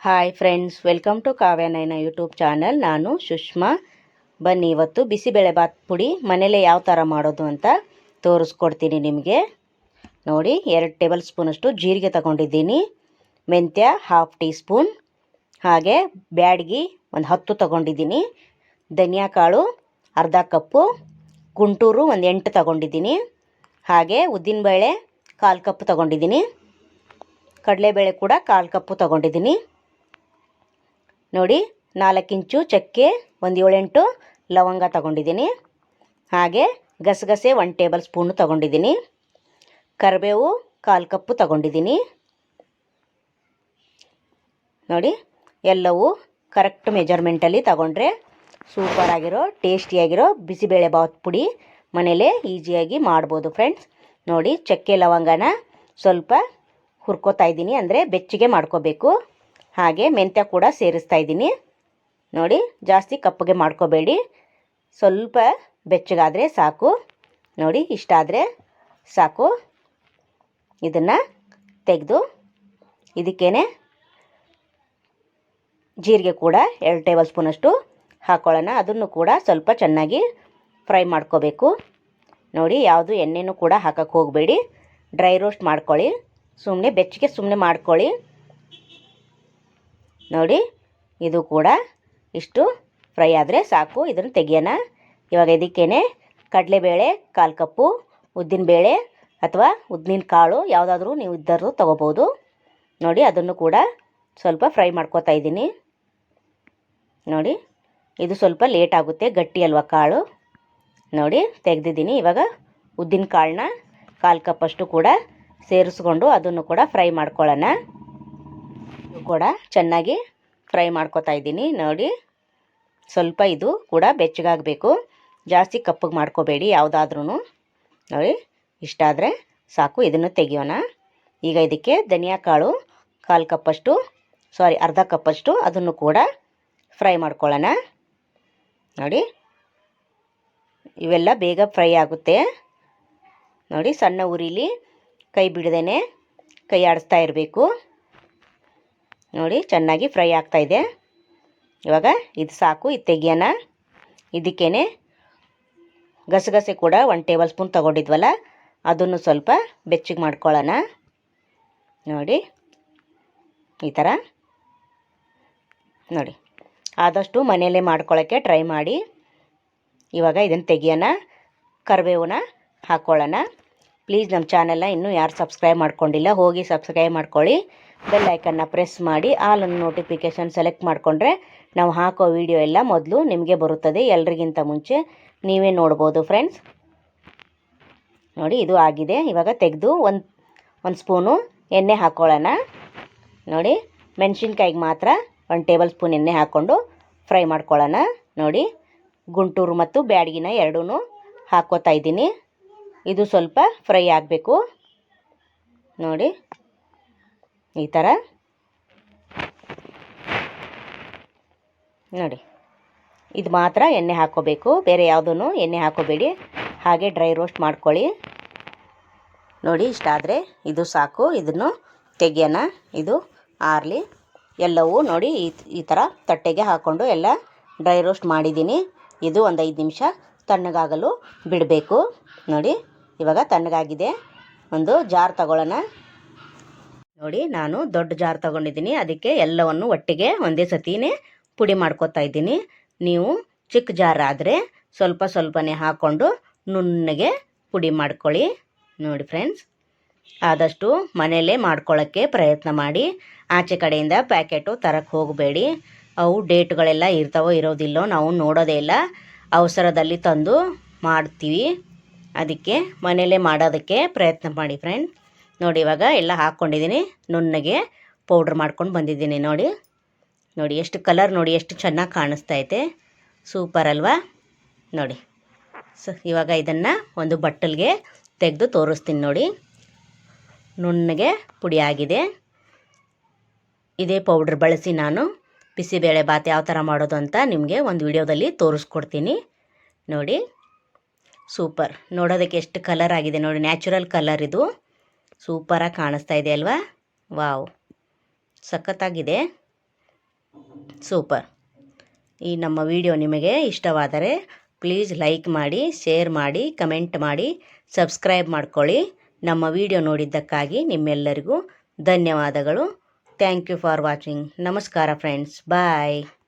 Hi friends, welcome to Kavyanayana YouTube channel. ನಾನು ಸುಷ್ಮಾ. ಬನ್ನಿ, ಇವತ್ತು ಬಿಸಿಬೇಳೆಬಾತ್ ಪುಡಿ ಮನೇಲೆ ಯಾವ ಥರ ಮಾಡೋದು ಅಂತ ತೋರಿಸ್ಕೊಡ್ತೀನಿ ನಿಮಗೆ. ನೋಡಿ, 2 ಟೇಬಲ್ ಸ್ಪೂನಷ್ಟು ಜೀರಿಗೆ ತಗೊಂಡಿದ್ದೀನಿ, ಮೆಂತ್ಯ 1/2 ಟೀ ಸ್ಪೂನ್, ಹಾಗೆ ಬ್ಯಾಡಗಿ ಒಂದು 10 ತಗೊಂಡಿದ್ದೀನಿ, ಧನಿಯಾ ಕಾಳು ಅರ್ಧ ಕಪ್ಪು, ಗುಂಟೂರು ಒಂದು 8 ತಗೊಂಡಿದ್ದೀನಿ, ಹಾಗೆ ಉದ್ದಿನಬೇಳೆ 1/4 ಕಪ್ ತಗೊಂಡಿದ್ದೀನಿ, ಕಡಲೆಬೇಳೆ ಕೂಡ 1/4 ಕಪ್ಪು ತಗೊಂಡಿದ್ದೀನಿ. ನೋಡಿ, 4 ಇಂಚು ಚಕ್ಕೆ, ಒಂದು 7-8 ಲವಂಗ ತಗೊಂಡಿದ್ದೀನಿ, ಹಾಗೆ ಗಸಗಸೆ 1 ಟೇಬಲ್ ಸ್ಪೂನು ತಗೊಂಡಿದ್ದೀನಿ, ಕರಿಬೇವು 1/4 ಕಪ್ಪು ತಗೊಂಡಿದ್ದೀನಿ. ನೋಡಿ, ಎಲ್ಲವೂ ಕರೆಕ್ಟ್ ಮೆಜರ್ಮೆಂಟಲ್ಲಿ ತಗೊಂಡ್ರೆ ಸೂಪರಾಗಿರೋ ಟೇಸ್ಟಿಯಾಗಿರೋ ಬಿಸಿಬೇಳೆಬಾತ್ ಪುಡಿ ಮನೇಲೇ ಈಸಿಯಾಗಿ ಮಾಡ್ಬೋದು ಫ್ರೆಂಡ್ಸ್. ನೋಡಿ, ಚಕ್ಕೆ ಲವಂಗನ ಸ್ವಲ್ಪ ಹುರ್ಕೋತಾ ಇದ್ದೀನಿ, ಅಂದರೆ ಬೆಚ್ಚಗೆ ಮಾಡ್ಕೋಬೇಕು. ಹಾಗೆ ಮೆಂತ್ಯ ಕೂಡ ಸೇರಿಸ್ತಾ ಇದ್ದೀನಿ. ನೋಡಿ, ಜಾಸ್ತಿ ಕಪ್ಪಗೆ ಮಾಡ್ಕೋಬೇಡಿ, ಸ್ವಲ್ಪ ಬೆಚ್ಚಗಾದರೆ ಸಾಕು. ನೋಡಿ, ಇಷ್ಟಾದರೆ ಸಾಕು. ಇದನ್ನು ತೆಗೆದು ಇದಕ್ಕೇನೆ ಜೀರಿಗೆ ಕೂಡ 2 ಟೇಬಲ್ ಸ್ಪೂನಷ್ಟು ಹಾಕ್ಕೊಳ್ಳೋಣ. ಅದನ್ನು ಕೂಡ ಸ್ವಲ್ಪ ಚೆನ್ನಾಗಿ ಫ್ರೈ ಮಾಡ್ಕೋಬೇಕು. ನೋಡಿ, ಯಾವುದು ಎಣ್ಣೆನೂ ಕೂಡ ಹಾಕಕ್ಕೆ ಹೋಗಬೇಡಿ, ಡ್ರೈ ರೋಸ್ಟ್ ಮಾಡ್ಕೊಳ್ಳಿ, ಸುಮ್ಮನೆ ಬೆಚ್ಚಗೆ ಸುಮ್ಮನೆ ಮಾಡ್ಕೊಳ್ಳಿ. ನೋಡಿ, ಇದು ಕೂಡ ಇಷ್ಟು ಫ್ರೈ ಆದರೆ ಸಾಕು. ಇದನ್ನು ತೆಗಿಯೋಣ. ಇವಾಗ ಇದಕ್ಕೇನೆ ಕಡಲೆಬೇಳೆ 1/4 ಕಪ್ಪು, ಉದ್ದಿನಬೇಳೆ ಅಥವಾ ಉದ್ದಿನ ಕಾಳು ಯಾವುದಾದ್ರೂ ನೀವು ಇದ್ದರೂ ತೊಗೋಬೋದು. ನೋಡಿ, ಅದನ್ನು ಕೂಡ ಸ್ವಲ್ಪ ಫ್ರೈ ಮಾಡ್ಕೋತಾ ಇದ್ದೀನಿ. ನೋಡಿ, ಇದು ಸ್ವಲ್ಪ ಲೇಟ್ ಆಗುತ್ತೆ, ಗಟ್ಟಿ ಅಲ್ವಾ ಕಾಳು. ನೋಡಿ, ತೆಗೆದಿದ್ದೀನಿ. ಇವಾಗ ಉದ್ದಿನ ಕಾಳನ್ನ 1/4 ಕಪ್ಪಷ್ಟು ಕೂಡ ಸೇರಿಸ್ಕೊಂಡು ಅದನ್ನು ಕೂಡ ಫ್ರೈ ಮಾಡ್ಕೊಳ್ಳೋಣ. ಕೂಡ ಚೆನ್ನಾಗಿ ಫ್ರೈ ಮಾಡ್ಕೋತಾ ಇದ್ದೀನಿ. ನೋಡಿ, ಸ್ವಲ್ಪ ಇದು ಕೂಡ ಬೆಚ್ಚಗಾಗಬೇಕು, ಜಾಸ್ತಿ ಕಪ್ಪಗೆ ಮಾಡ್ಕೋಬೇಡಿ ಯಾವುದಾದ್ರೂ. ನೋಡಿ, ಇಷ್ಟಾದರೆ ಸಾಕು. ಇದನ್ನು ತೆಗಿಯೋಣ. ಈಗ ಇದಕ್ಕೆ ಧನಿಯಾ ಕಾಳು 1/4 ಕಪ್ಪಷ್ಟು, ಅರ್ಧ ಕಪ್ಪಷ್ಟು ಅದನ್ನು ಕೂಡ ಫ್ರೈ ಮಾಡ್ಕೊಳ್ಳೋಣ. ನೋಡಿ, ಇವೆಲ್ಲ ಬೇಗ ಫ್ರೈ ಆಗುತ್ತೆ. ನೋಡಿ, ಸಣ್ಣ ಉರಿಲಿ ಕೈ ಬಿಡದೇನೆ ಕೈ ಆಡಿಸ್ತಾ ಇರಬೇಕು. ನೋಡಿ, ಚೆನ್ನಾಗಿ ಫ್ರೈ ಆಗ್ತಾಯಿದೆ. ಇವಾಗ ಇದು ಸಾಕು, ಇದು ತೆಗಿಯೋಣ. ಇದಕ್ಕೇನೆ ಗಸಗಸೆ ಕೂಡ 1 ಟೇಬಲ್ ಸ್ಪೂನ್ ತೊಗೊಂಡಿದ್ವಲ್ಲ, ಅದನ್ನು ಸ್ವಲ್ಪ ಬೆಚ್ಚಗೆ ಮಾಡ್ಕೊಳ್ಳೋಣ. ನೋಡಿ, ಈ ಥರ. ನೋಡಿ, ಆದಷ್ಟು ಮನೆಯಲ್ಲೇ ಮಾಡ್ಕೊಳ್ಳೋಕ್ಕೆ ಟ್ರೈ ಮಾಡಿ. ಇವಾಗ ಇದನ್ನು ತೆಗಿಯೋಣ. ಕರಿಬೇವನ್ನ ಹಾಕ್ಕೊಳ್ಳೋಣ. ಪ್ಲೀಸ್ ನಮ್ಮ ಚಾನೆಲ್ನ ಇನ್ನೂ ಯಾರು ಸಬ್ಸ್ಕ್ರೈಬ್ ಮಾಡ್ಕೊಂಡಿಲ್ಲ, ಹೋಗಿ ಸಬ್ಸ್ಕ್ರೈಬ್ ಮಾಡ್ಕೊಳ್ಳಿ. ಬೆಲ್ ಐಕನ್ನ ಪ್ರೆಸ್ ಮಾಡಿ ಆಲ್ ನೋಟಿಫಿಕೇಷನ್ ಸೆಲೆಕ್ಟ್ ಮಾಡಿಕೊಂಡ್ರೆ ನಾವು ಹಾಕೋ ವಿಡಿಯೋ ಎಲ್ಲ ಮೊದಲು ನಿಮಗೆ ಬರುತ್ತದೆ, ಎಲ್ರಿಗಿಂತ ಮುಂಚೆ ನೀವೇ ನೋಡ್ಬೋದು ಫ್ರೆಂಡ್ಸ್. ನೋಡಿ, ಇದು ಆಗಿದೆ. ಇವಾಗ ತೆಗೆದು ಒಂದು ಸ್ಪೂನು ಎಣ್ಣೆ ಹಾಕ್ಕೊಳ್ಳೋಣ. ನೋಡಿ, ಮೆಣಸಿನ್ಕಾಯಿಗೆ ಮಾತ್ರ 1 ಟೇಬಲ್ ಸ್ಪೂನ್ ಎಣ್ಣೆ ಹಾಕ್ಕೊಂಡು ಫ್ರೈ ಮಾಡ್ಕೊಳ್ಳೋಣ. ನೋಡಿ, ಗುಂಟೂರು ಮತ್ತು ಬ್ಯಾಡಗಿನ ಎರಡೂ ಹಾಕ್ಕೋತಾ ಇದ್ದೀನಿ. ಇದು ಸ್ವಲ್ಪ ಫ್ರೈ ಆಗಬೇಕು. ನೋಡಿ, ಈ ಥರ. ನೋಡಿ, ಇದು ಮಾತ್ರ ಎಣ್ಣೆ ಹಾಕ್ಕೋಬೇಕು, ಬೇರೆ ಯಾವುದೂ ಎಣ್ಣೆ ಹಾಕ್ಕೋಬೇಡಿ, ಹಾಗೆ ಡ್ರೈ ರೋಸ್ಟ್ ಮಾಡ್ಕೊಳ್ಳಿ. ನೋಡಿ, ಇಷ್ಟಾದರೆ ಇದು ಸಾಕು. ಇದನ್ನು ತೆಗಿಯೋಣ. ಇದು ಆರಲಿ. ಎಲ್ಲವೂ ನೋಡಿ ಈ ಥರ ತಟ್ಟೆಗೆ ಹಾಕ್ಕೊಂಡು ಎಲ್ಲ ಡ್ರೈ ರೋಸ್ಟ್ ಮಾಡಿದ್ದೀನಿ. ಇದು ಒಂದು 5 ನಿಮಿಷ ತಣ್ಣಗಾಗಲು ಬಿಡಬೇಕು. ನೋಡಿ, ಇವಾಗ ತಣ್ಣಗಾಗಿದೆ. ಒಂದು ಜಾರ್ ತಗೊಳ್ಳೋಣ. ನೋಡಿ, ನಾನು ದೊಡ್ಡ ಜಾರ್ ತೊಗೊಂಡಿದ್ದೀನಿ, ಅದಕ್ಕೆ ಎಲ್ಲವನ್ನು ಒಟ್ಟಿಗೆ ಒಂದೇ ಸತಿನೇ ಪುಡಿ ಮಾಡ್ಕೊತಾ ಇದ್ದೀನಿ. ನೀವು ಚಿಕ್ಕ ಜಾರ್ ಆದರೆ ಸ್ವಲ್ಪ ಸ್ವಲ್ಪನೇ ಹಾಕ್ಕೊಂಡು ನುಣ್ಣಗೆ ಪುಡಿ ಮಾಡ್ಕೊಳ್ಳಿ. ನೋಡಿ ಫ್ರೆಂಡ್ಸ್, ಆದಷ್ಟು ಮನೆಯಲ್ಲೇ ಮಾಡ್ಕೊಳ್ಳೋಕ್ಕೆ ಪ್ರಯತ್ನ ಮಾಡಿ. ಆಚೆ ಕಡೆಯಿಂದ ಪ್ಯಾಕೆಟು ತರಕ್ಕೆ ಹೋಗಬೇಡಿ. ಅವು ಡೇಟ್ಗಳೆಲ್ಲ ಇರ್ತಾವೋ ಇರೋದಿಲ್ಲೋ ನಾವು ನೋಡೋದೇ ಇಲ್ಲ, ಅವಸರದಲ್ಲಿ ತಂದು ಮಾಡ್ತೀವಿ. ಅದಕ್ಕೆ ಮನೆಯಲ್ಲೇ ಮಾಡೋದಕ್ಕೆ ಪ್ರಯತ್ನ ಮಾಡಿ ಫ್ರೆಂಡ್ಸ್. ನೋಡಿ, ಇವಾಗ ಎಲ್ಲ ಹಾಕ್ಕೊಂಡಿದ್ದೀನಿ, ನುಣ್ಣಗೆ ಪೌಡ್ರ್ ಮಾಡ್ಕೊಂಡು ಬಂದಿದ್ದೀನಿ. ನೋಡಿ ನೋಡಿ ಎಷ್ಟು ಕಲರ್, ನೋಡಿ ಎಷ್ಟು ಚೆನ್ನಾಗಿ ಕಾಣಿಸ್ತೈತೆ, ಸೂಪರ್ ಅಲ್ವಾ? ನೋಡಿ, ಇವಾಗ ಇದನ್ನು ಒಂದು ಬಟ್ಟಲಿಗೆ ತೆಗೆದು ತೋರಿಸ್ತೀನಿ. ನೋಡಿ, ನುಣ್ಣಗೆ ಪುಡಿ ಆಗಿದೆ. ಇದೇ ಪೌಡ್ರ್ ಬಳಸಿ ನಾನು ಬಿಸಿಬೇಳೆಬಾತ್ ಯಾವ ಥರ ಮಾಡೋದು ಅಂತ ನಿಮಗೆ ಒಂದು ವಿಡಿಯೋದಲ್ಲಿ ತೋರಿಸ್ಕೊಡ್ತೀನಿ. ನೋಡಿ, ಸೂಪರ್. ನೋಡೋದಕ್ಕೆ ಎಷ್ಟು ಕಲರ್ ಆಗಿದೆ ನೋಡಿ, ನ್ಯಾಚುರಲ್ ಕಲರ್ ಇದು. ಸೂಪರಾಗಿ ಕಾಣಿಸ್ತಾ ಇದೆ ಅಲ್ವಾ? ವಾವ್, ಸಖತ್ತಾಗಿದೆ. ಸೂಪರ್. ಈ ನಮ್ಮ ವಿಡಿಯೋ ನಿಮಗೆ ಇಷ್ಟವಾದರೆ ಪ್ಲೀಸ್ ಲೈಕ್ ಮಾಡಿ, ಶೇರ್ ಮಾಡಿ, ಕಮೆಂಟ್ ಮಾಡಿ, ಸಬ್ಸ್ಕ್ರೈಬ್ ಮಾಡ್ಕೊಳ್ಳಿ. ನಮ್ಮ ವಿಡಿಯೋ ನೋಡಿದ್ದಕ್ಕಾಗಿ ನಿಮ್ಮೆಲ್ಲರಿಗೂ ಧನ್ಯವಾದಗಳು. Thank you for watching. ನಮಸ್ಕಾರ ಫ್ರೆಂಡ್ಸ್. ಬಾಯ್.